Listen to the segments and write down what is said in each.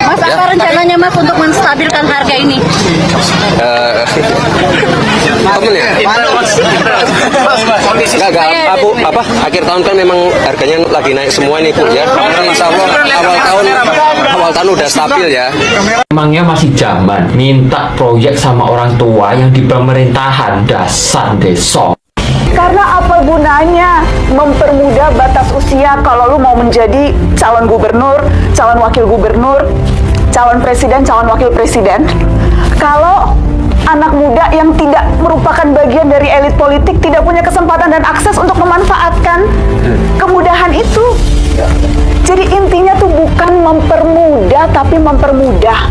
Mas, apa rencananya Mas untuk menstabilkan harga ini? Temen ya? Enggak, apa akhir tahun kan memang harganya lagi naik semua ini Bu ya. Insya Allah awal tahun udah stabil ya. Emangnya masih zaman minta proyek sama orang tua yang di pemerintahan, dasar desa. Karena apa gunanya mempermudah batas usia kalau lu mau menjadi calon gubernur, calon wakil gubernur, calon presiden, calon wakil presiden, kalau anak muda yang tidak merupakan bagian dari elit politik tidak punya kesempatan dan akses untuk memanfaatkan kemudahan itu. Jadi intinya tuh bukan mempermudah tapi mempermudah.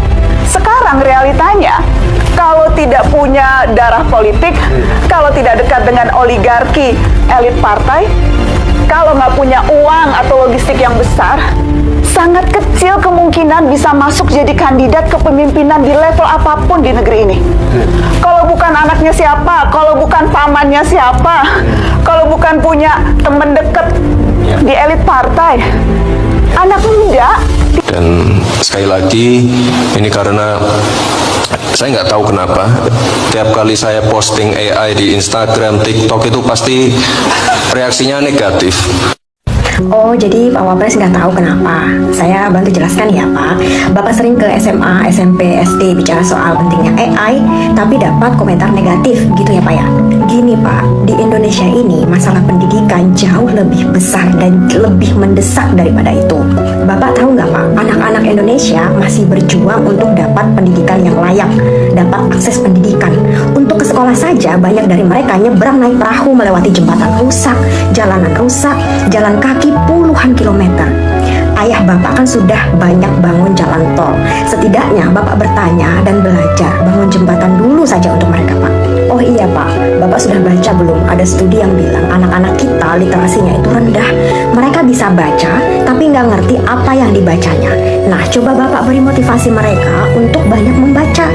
Sekarang realitanya, kalau tidak punya darah politik, kalau tidak dekat dengan oligarki elit partai, kalau nggak punya uang atau logistik yang besar, sangat kecil kemungkinan bisa masuk jadi kandidat kepemimpinan di level apapun di negeri ini. Kalau bukan anaknya siapa, kalau bukan pamannya siapa, kalau bukan punya teman dekat di elit partai, anak muda. Dan sekali lagi ini karena saya nggak tahu kenapa tiap kali saya posting AI di Instagram, TikTok itu pasti reaksinya negatif. Oh, jadi Pak Wapres nggak tahu kenapa. Saya bantu jelaskan ya Pak. Bapak sering ke SMA, SMP, SD bicara soal pentingnya AI, tapi dapat komentar negatif gitu ya Pak ya. Gini Pak, di Indonesia ini masalah pendidikan jauh lebih besar dan lebih mendesak daripada itu. Bapak tahu nggak Pak, anak-anak Indonesia masih berjuang untuk dapat pendidikan yang layak, dapat akses pendidikan. Untuk ke sekolah saja banyak dari mereka nyebrang naik perahu melewati jembatan rusak, jalanan rusak, jalan kaki puluhan kilometer. Ayah Bapak kan sudah banyak bangun jalan tol. Setidaknya Bapak bertanya dan belajar bangun jembatan dulu saja untuk mereka Pak. Oh iya Pak, Bapak sudah baca belum? Ada studi yang bilang anak-anak kita literasinya itu rendah. Mereka bisa baca tapi nggak ngerti apa yang dibacanya. Nah, coba Bapak beri motivasi mereka untuk banyak membaca.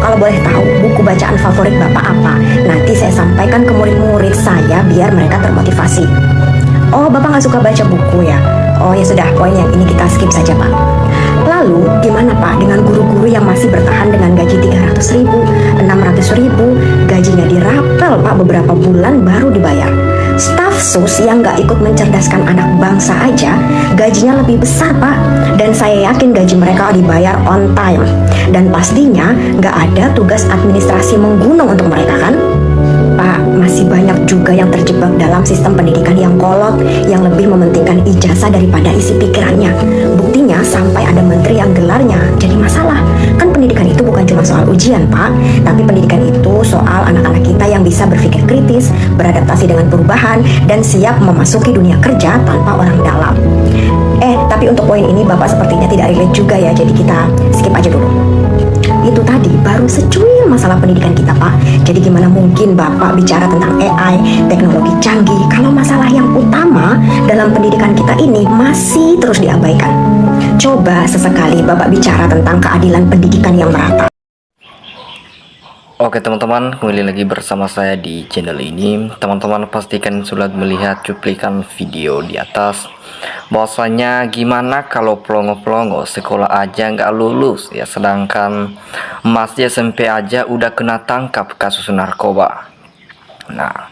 Kalau boleh tahu buku bacaan favorit Bapak apa? Nanti saya sampaikan ke murid-murid saya biar mereka termotivasi. Oh, Bapak nggak suka baca buku ya? Oh ya sudah, poin yang ini kita skip saja Pak. Lalu gimana Pak dengan guru-guru yang masih bertahan dengan gaji 300.000, 600.000, gajinya dirapel Pak beberapa bulan baru dibayar. Staf sus yang nggak ikut mencerdaskan anak bangsa aja gajinya lebih besar Pak. Dan saya yakin gaji mereka dibayar on time. Dan pastinya nggak ada tugas administrasi menggunung untuk mereka kan? Pak, masih banyak juga yang terjebak dalam sistem pendidikan yang kolot, yang lebih mementingkan ijazah daripada isi pikirannya. Buktinya sampai ada menteri yang gelarnya jadi masalah. Kan pendidikan itu bukan cuma soal ujian, Pak, tapi pendidikan itu soal anak-anak kita yang bisa berpikir kritis, beradaptasi dengan perubahan, dan siap memasuki dunia kerja tanpa orang dalam. Tapi untuk poin ini Bapak sepertinya tidak relate juga ya, jadi kita skip aja dulu. Itu tadi baru secuil masalah pendidikan kita Pak. Jadi gimana mungkin Bapak bicara tentang AI, teknologi canggih, kalau masalah yang utama dalam pendidikan kita ini masih terus diabaikan. Coba sesekali Bapak bicara tentang keadilan pendidikan yang merata. Oke teman-teman, kembali lagi bersama saya di channel ini. Teman-teman pastikan sudah melihat cuplikan video di atas, bahwasanya gimana kalau pelongo-pelongo sekolah aja nggak lulus ya, sedangkan masih SMP aja udah kena tangkap kasus narkoba. Nah,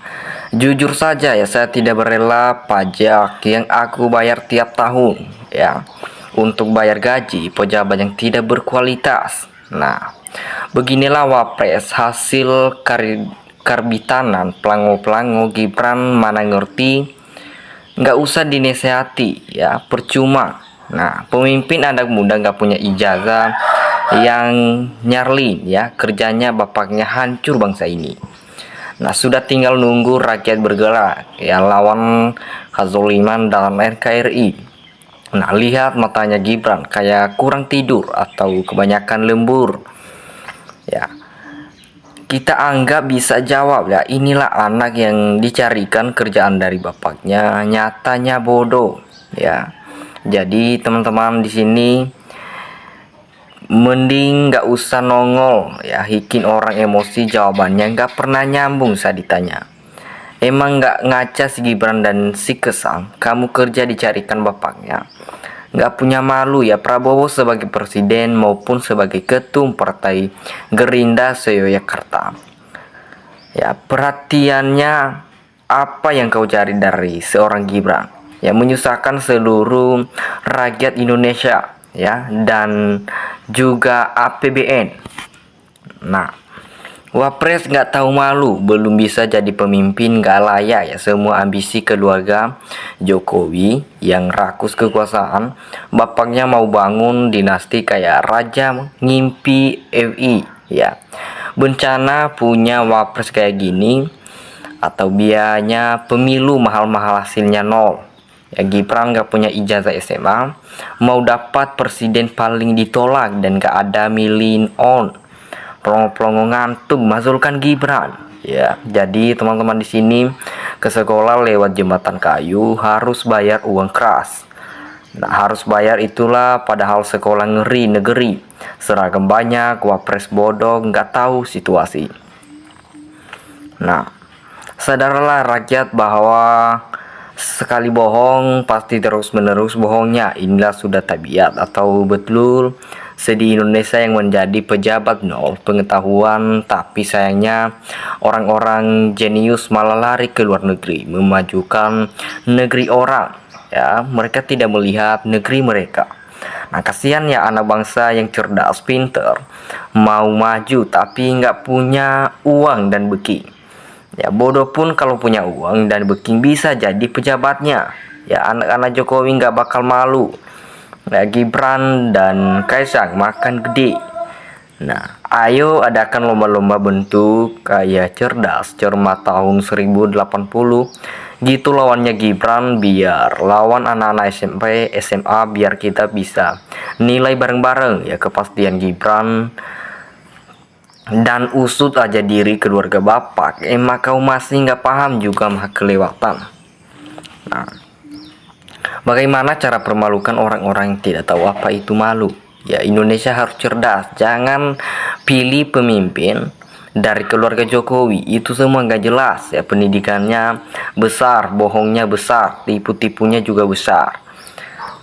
jujur saja ya, saya tidak berela pajak yang aku bayar tiap tahun ya untuk bayar gaji pejabat yang tidak berkualitas. Nah, beginilah Wapres hasil karbitanan pelango-pelango Gibran, mana ngerti, nggak usah dinasehati ya, percuma. Nah, pemimpin anak muda nggak punya ijazah yang nyarlin ya, kerjanya bapaknya hancur bangsa ini. Nah, sudah tinggal nunggu rakyat bergerak ya lawan kezaliman dalam NKRI. Nah, lihat matanya Gibran kayak kurang tidur atau kebanyakan lembur. Ya, kita anggap bisa jawab ya, inilah anak yang dicarikan kerjaan dari bapaknya, nyatanya bodoh ya. Jadi teman-teman di sini mending nggak usah nongol ya, bikin orang emosi, jawabannya nggak pernah nyambung saat ditanya. Emang nggak ngaca si Gibran dan si Kesang, kamu kerja dicarikan bapaknya, nggak punya malu ya Prabowo sebagai presiden maupun sebagai ketum partai Gerindra se-Yogyakarta. Ya, perhatiannya apa yang kau cari dari seorang Gibran? Ya, menyusahkan seluruh rakyat Indonesia ya, dan juga APBN. Nah, Wapres nggak tahu malu, belum bisa jadi pemimpin, nggak layak ya. Semua ambisi keluarga Jokowi yang rakus kekuasaan, bapaknya mau bangun dinasti kayak raja ngimpi FI ya. Bencana punya Wapres kayak gini, atau biayanya pemilu mahal-mahal hasilnya nol. Ya, Gibran nggak punya ijazah SMA, mau dapat presiden paling ditolak dan nggak ada million on. Pelongo-pelongo ngantuk mazulkan Gibran ya. Jadi teman-teman di sini ke sekolah lewat jembatan kayu harus bayar uang keras. Nah, harus bayar itulah, padahal sekolah ngeri negeri, seragam banyak, Wapres bodoh nggak tahu situasi. Nah, sadarlah rakyat bahwa sekali bohong pasti terus-menerus bohongnya. Inilah sudah tabiat atau betul di Indonesia yang menjadi pejabat nol pengetahuan, tapi sayangnya orang-orang jenius malah lari ke luar negeri memajukan negeri orang ya. Mereka tidak melihat negeri mereka. Nah, kasihan ya anak bangsa yang cerdas, pinter, mau maju tapi nggak punya uang dan beki. Ya, bodoh pun kalau punya uang dan beki bisa jadi pejabatnya. Ya, anak-anak Jokowi nggak bakal malu. Nah, Gibran dan Kaisang makan gede. Nah, ayo adakan lomba-lomba bentuk kayak cerdas cermat tahun 1080 gitu lawannya Gibran, biar lawan anak-anak SMP SMA, biar kita bisa nilai bareng-bareng ya kepastian Gibran. Dan usut aja diri keluarga bapak, emak kau masih nggak paham juga mah kelewatan. Nah, bagaimana cara permalukan orang-orang yang tidak tahu apa itu malu? Ya, Indonesia harus cerdas. Jangan pilih pemimpin dari keluarga Jokowi. Itu semua nggak jelas. Ya, pendidikannya besar, bohongnya besar, tipu-tipunya juga besar.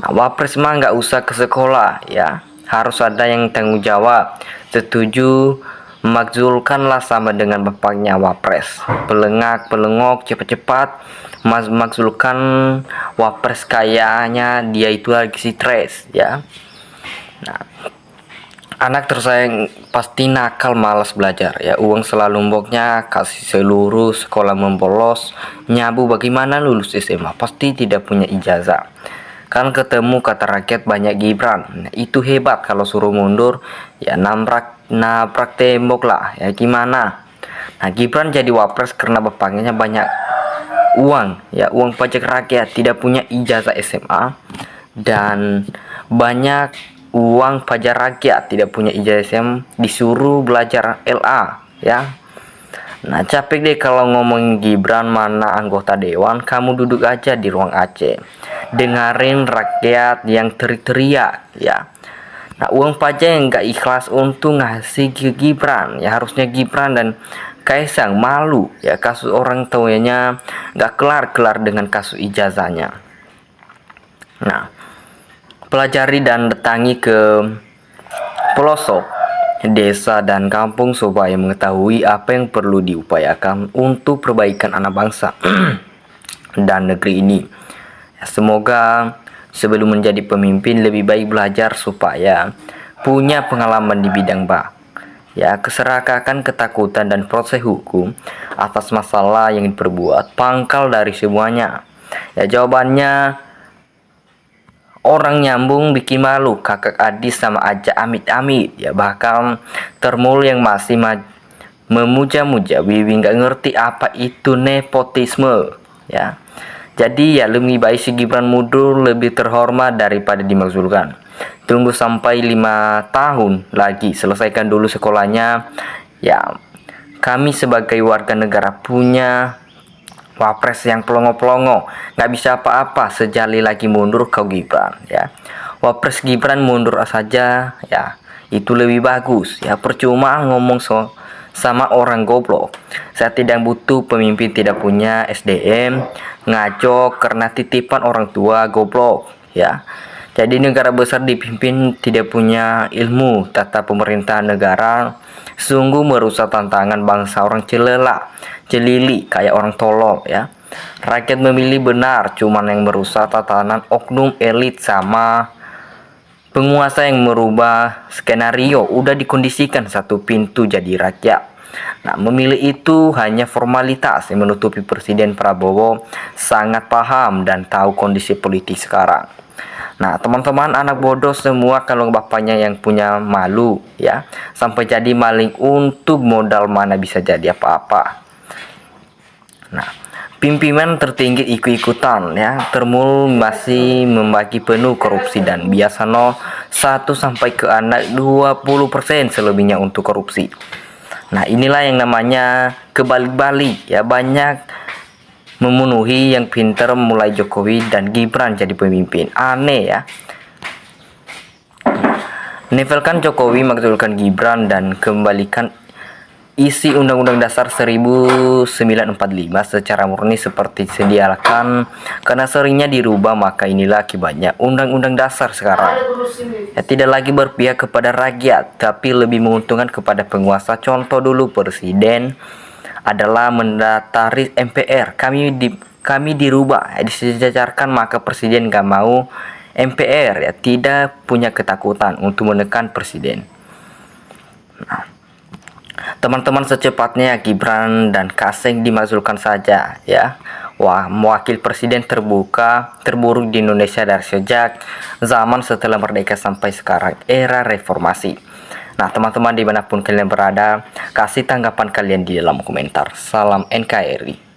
Nah, Wapres mah nggak usah ke sekolah ya. Harus ada yang tanggung jawab. Setuju, makzulkanlah sama dengan bapaknya Wapres. Pelengok cepat-cepat makzulkan Wapres, kayaknya dia itu lagi stres ya. Nah, anak tersayang pasti nakal, malas belajar ya. Uang selalu numpuknya, kasih seluruh sekolah membolos, nyabu bagaimana lulus SMA, pasti tidak punya ijazah. Kan ketemu kata rakyat banyak Gibran. Nah, itu hebat. Kalau suruh mundur ya nabrak tembok lah ya, gimana. Nah, Gibran jadi Wapres karena bapaknya banyak uang ya, uang pajak rakyat, tidak punya ijazah SMA, dan banyak uang pajak rakyat, tidak punya ijazah SMA, disuruh belajar LA ya. Nah, capek deh kalau ngomongin Gibran, mana anggota dewan, kamu duduk aja di ruang Aceh dengerin rakyat yang teriak ya. Nah, uang pajak yang nggak ikhlas untung ngasih ke Gibran ya. Harusnya Gibran dan Kaisang malu ya, kasus orang tuanya nggak kelar-kelar dengan kasus ijazahnya. Nah, pelajari dan datangi ke pelosok desa dan kampung supaya mengetahui apa yang perlu diupayakan untuk perbaikan anak bangsa dan negeri ini. Ya, semoga sebelum menjadi pemimpin lebih baik belajar supaya punya pengalaman di bidang ya, keserakahan, ketakutan, dan proses hukum atas masalah yang diperbuat pangkal dari semuanya. Ya, jawabannya orang nyambung bikin malu, kakak adik sama aja amit-amit ya. Bahkan termul yang masih memuja-muja Wiwi nggak ngerti apa itu nepotisme ya. Jadi ya lebih baik si Gibran mundur, lebih terhormat daripada dimakzulkan. Tunggu sampai 5 tahun lagi, selesaikan dulu sekolahnya ya. Kami sebagai warga negara punya Wapres yang pelongo-pelongo, nggak bisa apa-apa, sejali lagi mundur kau Gibran ya. Wapres Gibran mundur saja ya, itu lebih bagus ya. Percuma ngomong sama orang goblok. Saya tidak butuh pemimpin tidak punya SDM, ngaco karena titipan orang tua, goblok ya. Jadi negara besar dipimpin tidak punya ilmu tata pemerintahan negara, sungguh merusak tantangan bangsa. Orang celela, celili kayak orang tolol ya. Rakyat memilih benar, cuman yang merusak tatanan oknum elit sama penguasa yang merubah skenario. Udah dikondisikan satu pintu jadi rakyat. Nah, memilih itu hanya formalitas yang menutupi Presiden Prabowo sangat paham dan tahu kondisi politik sekarang. Nah, teman-teman anak bodoh semua, kalau bapaknya yang punya malu ya, sampai jadi maling untuk modal mana bisa jadi apa-apa. Nah, pimpinan tertinggi ikut-ikutan ya, termul masih membagi penuh korupsi dan biasa 1 sampai ke anak 20% selebihnya untuk korupsi. Nah, inilah yang namanya kebalik-balik ya, banyak memenuhi yang pintar mulai Jokowi dan Gibran jadi pemimpin. Aneh ya. Nivelkan Jokowi, makzulkan Gibran, dan kembalikan isi Undang-Undang Dasar 1945 secara murni seperti sediakan, karena seringnya dirubah. Maka inilah akibatnya Undang-Undang Dasar sekarang ya, tidak lagi berpihak kepada rakyat tapi lebih menguntungkan kepada penguasa. Contoh dulu, presiden adalah mendataris MPR, kami dirubah, disejajarkan, maka presiden gak mau MPR ya, tidak punya ketakutan untuk menekan presiden. Nah, teman-teman, secepatnya Gibran dan Kaseng dimakzulkan saja ya. Wah, wakil presiden terburuk di Indonesia dari sejak zaman setelah merdeka sampai sekarang, era reformasi. Nah, teman-teman dimanapun kalian berada, kasih tanggapan kalian di dalam komentar. Salam NKRI.